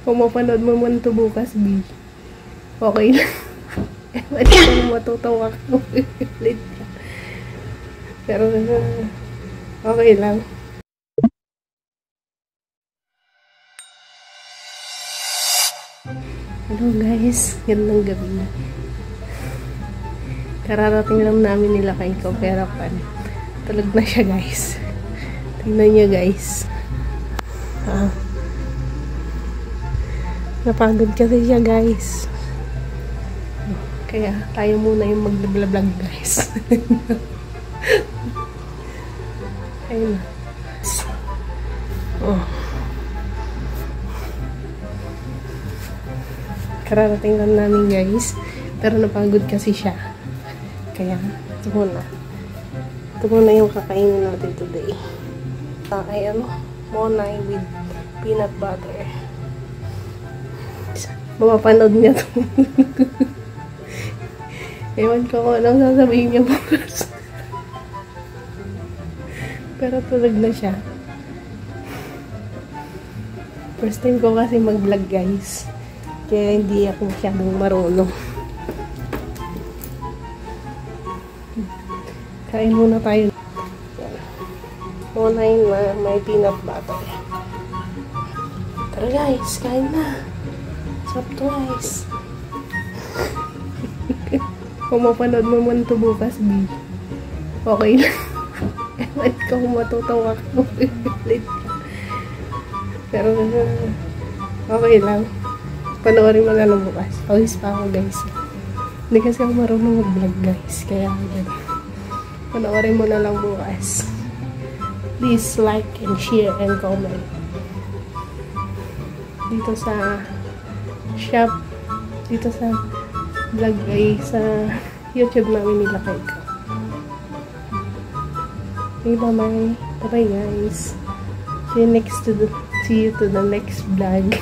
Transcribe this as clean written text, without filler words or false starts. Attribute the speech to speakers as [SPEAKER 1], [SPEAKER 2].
[SPEAKER 1] Kung mapanood mo man ito bukas, B, okay lang. Ewan kung matutuwa ka ulit ka. Pero, okay lang. Hello guys, gandang gabi. Kararating lang namin nila kay Koperapan. Tulog na siya guys. Tingnan niyo guys. Napagod kasi siya guys. Kaya tayo muna yung mag-vlog guys. Ayun na. Kararating lang namin guys. Pero napagod kasi siya. Kaya ito muna. Ito muna yung kakainin natin today. Ay monay with peanut butter. Mapapanood niya to. Ewan ko kung anong sasabihin niya bukas. Pero tulog na siya. First time ko kasi mag-vlog guys. Kaya hindi ako masyadong marunong. Kain muna tayo. Monay na may peanut butter. Tara guys, kain na. Sarap to guys. Kung mapanood mo man ito bukas, B, okay lang. Ewan ko kung matutuwa ka ulit ka. Pero, okay lang. Panoorin mo na lang bukas. Pawis pa ako guys. Hindi kasi ako marunong mag-vlog guys. Kaya, panoorin mo na lang bukas. Please like and share and comment. Dito sa shop, dito sa vlog ay sa YouTube namin nilakay ko. Okay, bye-bye. Bye-bye guys. See you to the next vlog.